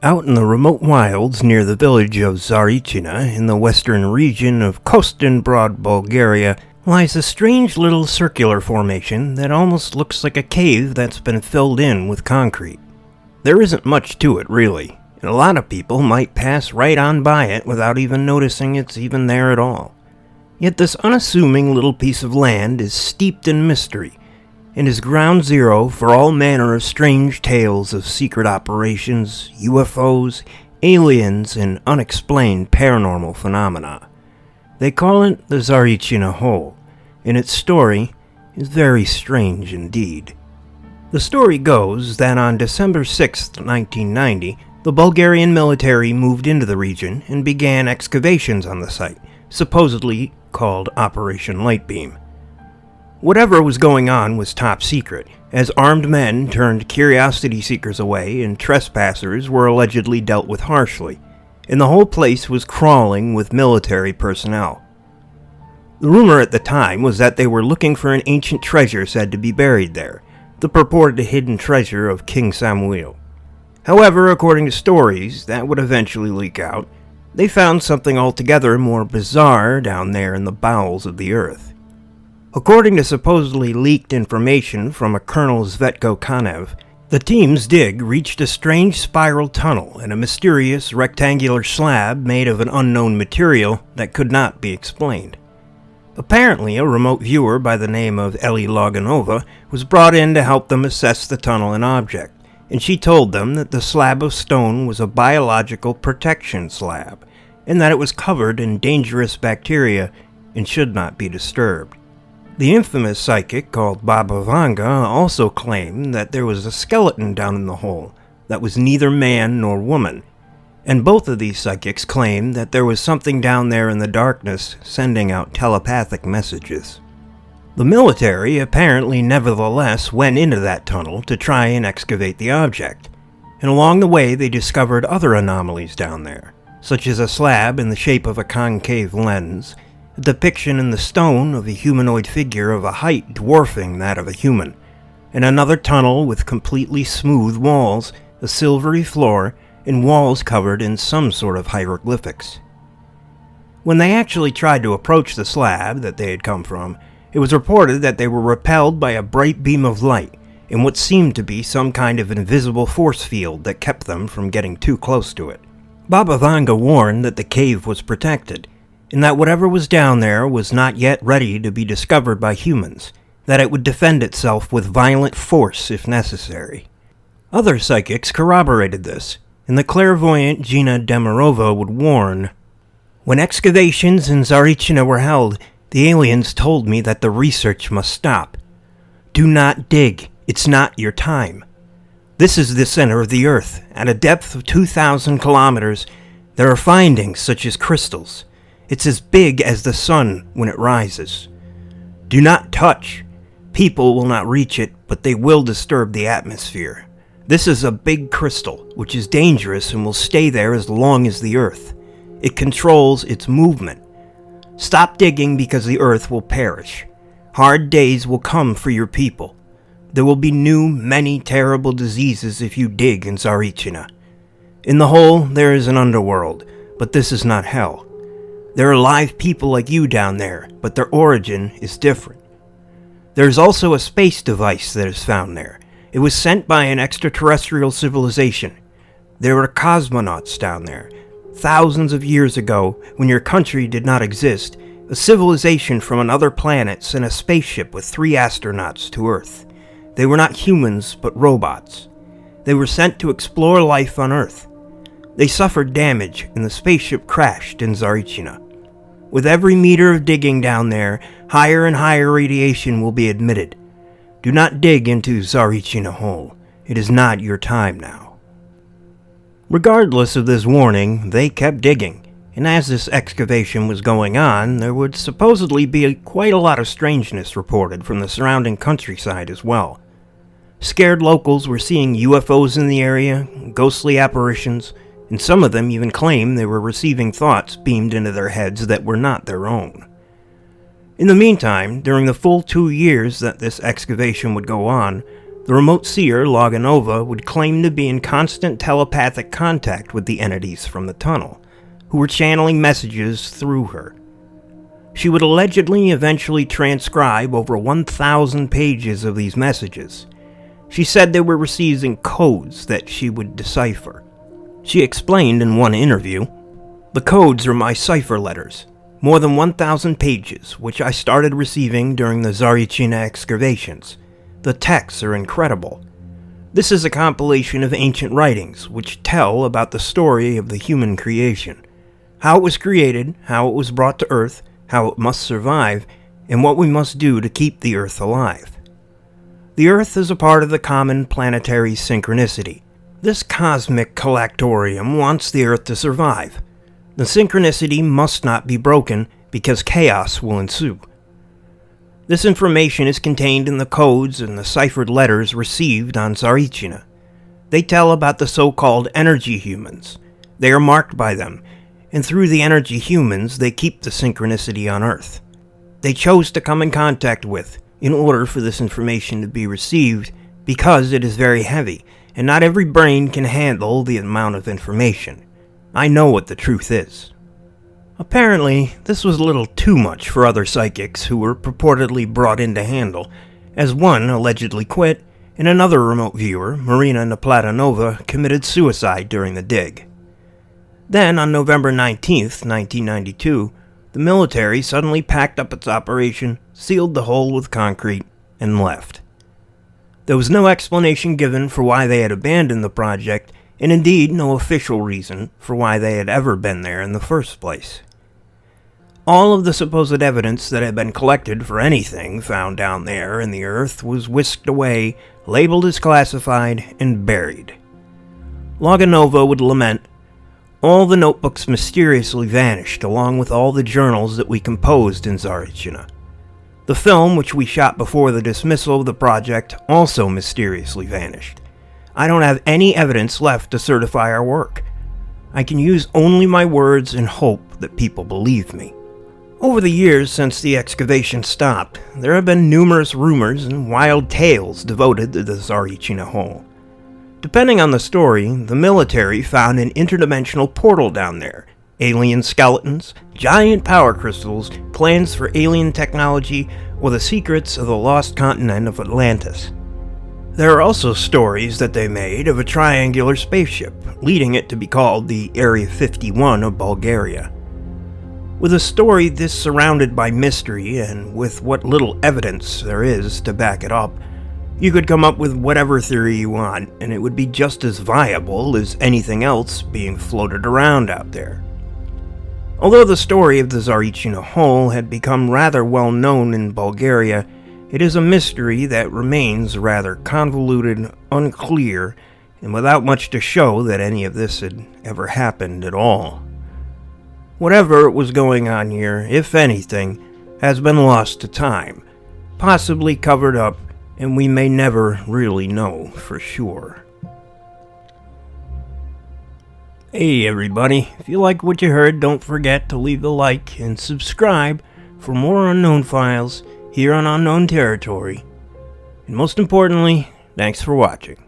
Out in the remote wilds near the village of Zarichina in the western region of Kostanbrod, Bulgaria, lies a strange little circular formation that almost looks like a cave that's been filled in with concrete. There isn't much to it, really, and a lot of people might pass right on by it without even noticing it's even there at all. Yet this unassuming little piece of land is steeped in mystery, and is ground zero for all manner of strange tales of secret operations, UFOs, aliens, and unexplained paranormal phenomena. They call it the Tsarichina Hole, and its story is very strange indeed. The story goes that on December 6, 1990, the Bulgarian military moved into the region and began excavations on the site, supposedly called Operation Lightbeam. Whatever was going on was top secret, as armed men turned curiosity seekers away and trespassers were allegedly dealt with harshly, and the whole place was crawling with military personnel. The rumor at the time was that they were looking for an ancient treasure said to be buried there, the purported hidden treasure of King Samuel. However, according to stories that would eventually leak out, they found something altogether more bizarre down there in the bowels of the earth. According to supposedly leaked information from a Colonel Zvetko Kanev, the team's dig reached a strange spiral tunnel in a mysterious rectangular slab made of an unknown material that could not be explained. Apparently, a remote viewer by the name of Eli Loganova was brought in to help them assess the tunnel and object, and she told them that the slab of stone was a biological protection slab, and that it was covered in dangerous bacteria and should not be disturbed. The infamous psychic called Baba Vanga also claimed that there was a skeleton down in the hole that was neither man nor woman, and both of these psychics claimed that there was something down there in the darkness sending out telepathic messages. The military apparently nevertheless went into that tunnel to try and excavate the object, and along the way they discovered other anomalies down there, such as a slab in the shape of a concave lens, a depiction in the stone of a humanoid figure of a height dwarfing that of a human, and another tunnel with completely smooth walls, a silvery floor, and walls covered in some sort of hieroglyphics. When they actually tried to approach the slab that they had come from, it was reported that they were repelled by a bright beam of light in what seemed to be some kind of invisible force field that kept them from getting too close to it. Baba Vanga warned that the cave was protected, and that whatever was down there was not yet ready to be discovered by humans, that it would defend itself with violent force if necessary. Other psychics corroborated this, and the clairvoyant Gina Demirova would warn, "When excavations in Zarichina were held, the aliens told me that the research must stop. Do not dig, it's not your time. This is the center of the Earth. At a depth of 2,000 kilometers, there are findings such as crystals. It's as big as the sun when it rises. Do not touch. People will not reach it, but they will disturb the atmosphere. This is a big crystal, which is dangerous and will stay there as long as the Earth. It controls its movement. Stop digging because the Earth will perish. Hard days will come for your people. There will be many terrible diseases if you dig in Zarichina. In the hole, there is an underworld, but this is not hell. There are live people like you down there, but their origin is different. There is also a space device that is found there. It was sent by an extraterrestrial civilization. There are cosmonauts down there. Thousands of years ago, when your country did not exist, a civilization from another planet sent a spaceship with 3 astronauts to Earth. They were not humans, but robots. They were sent to explore life on Earth. They suffered damage, and the spaceship crashed in Zarichina. With every meter of digging down there, higher and higher radiation will be emitted. Do not dig into Tsarichina Hole. It is not your time now." Regardless of this warning, they kept digging, and as this excavation was going on, there would supposedly be quite a lot of strangeness reported from the surrounding countryside as well. Scared locals were seeing UFOs in the area, ghostly apparitions, and some of them even claimed they were receiving thoughts beamed into their heads that were not their own. In the meantime, during the full 2 years that this excavation would go on, The remote seer, Loganova, would claim to be in constant telepathic contact with the entities from the tunnel, who were channeling messages through her. She would allegedly eventually transcribe over 1,000 pages of these messages. She said they were receiving codes that she would decipher. She explained in one interview, "The codes are my cipher letters, more than 1,000 pages, which I started receiving during the Zarichina excavations. The texts are incredible. This is a compilation of ancient writings which tell about the story of the human creation, how it was created, how it was brought to Earth, how it must survive, and what we must do to keep the Earth alive. The Earth is a part of the common planetary synchronicity. This cosmic collectorium wants the Earth to survive. The synchronicity must not be broken because chaos will ensue. This information is contained in the codes and the ciphered letters received on Tsarichina. They tell about the so-called energy humans. They are marked by them, and through the energy humans they keep the synchronicity on Earth. They chose to come in contact with, in order for this information to be received, because it is very heavy, and not every brain can handle the amount of information. I know what the truth is." Apparently, this was a little too much for other psychics who were purportedly brought in to handle, as one allegedly quit, and another remote viewer, Marina Neplatonova, committed suicide during the dig. Then, on November 19th, 1992, the military suddenly packed up its operation, sealed the hole with concrete, and left. There was no explanation given for why they had abandoned the project, and indeed no official reason for why they had ever been there in the first place. All of the supposed evidence that had been collected for anything found down there in the earth was whisked away, labeled as classified, and buried. Loganova would lament, "All the notebooks mysteriously vanished along with all the journals that we composed in Zarichina. The film which we shot before the dismissal of the project also mysteriously vanished. I don't have any evidence left to certify our work. I can use only my words and hope that people believe me." Over the years since the excavation stopped, there have been numerous rumors and wild tales devoted to the Tsarichina Hole. Depending on the story, the military found an interdimensional portal down there, alien skeletons, giant power crystals, plans for alien technology, or the secrets of the lost continent of Atlantis. There are also stories that they made of a triangular spaceship, leading it to be called the Area 51 of Bulgaria. With a story this surrounded by mystery, and with what little evidence there is to back it up, you could come up with whatever theory you want, and it would be just as viable as anything else being floated around out there. Although the story of the Zarichina Hole had become rather well known in Bulgaria, it is a mystery that remains rather convoluted, unclear, and without much to show that any of this had ever happened at all. Whatever was going on here, if anything, has been lost to time, possibly covered up, and we may never really know for sure. Hey everybody, if you like what you heard, don't forget to leave a like and subscribe for more unknown files here on Unknown Territory. And most importantly, thanks for watching.